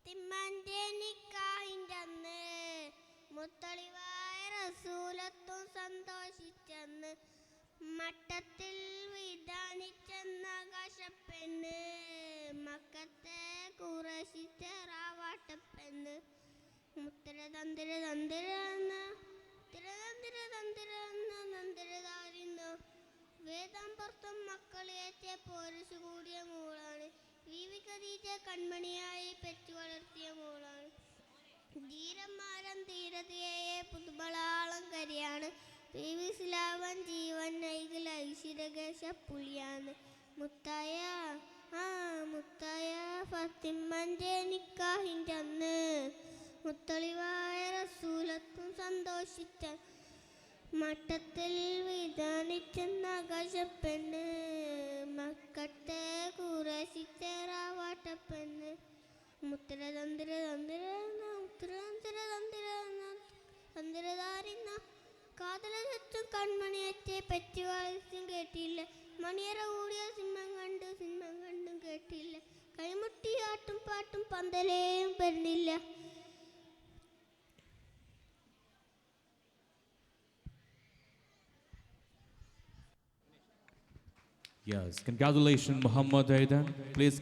ഫാത്തിമാന്റെ നിക്കാഹിന്റെ അന്ന് മുത്തളിവായ റസൂലത്തും സന്തോഷിച്ചെന്ന് മട്ടത്തിൽ വിധാനിച്ചെന്ന ആകാശപ്പെണ്ണ് മക്കത്തെ കുറശിച്ചറാവാട്ടപ്പെണ്ണ് മുത്തര തന്തിര തന്തിരന്ന് തന്തിരതാരുന്നു വേദം പുറത്തും മക്കളേറ്റ പോരശു കൂടിയ മോളാണ്. ബീവി ഖദീജ കൺമണിയായി പെറ്റു വളർത്തിയ മോളാണ്. ധീരന്മാരം ധീരതയെ പുതുബളാളം കരിയാണ്. ബീവി സ്ലാവൻ ജീവൻ നൈകിൽ ഐശ്വര്യകേശ പുലിയാണ്. മുത്തായ മുത്തായ ഫാത്തിമന്റെ നിക്കാഹിന്റെ അന്ന് മുത്തളിവായ റസൂലത്തും സന്തോഷിച്ച മട്ടത്തിൽ വിധാനിച്ചെന്ന ആകാശപ്പെണ്ണ് മക്കത്തെ കുറശിച്ചറാവാട്ടപ്പെണ്ണ് മുത്തര തന്തിര തന്തിര തന്തിരതാരുന്ന കാതലും കൺമണിയത്തെ പറ്റി വാഴ്ചയും കേട്ടില്ല. മണിയറ കൂടിയ സിംഹം കണ്ടും കേട്ടില്ല. കൈമുട്ടിയാട്ടും പാട്ടും പന്തലേയും പെരുന്നില്ല. Yes, congratulations, Muhammad Aidan. Please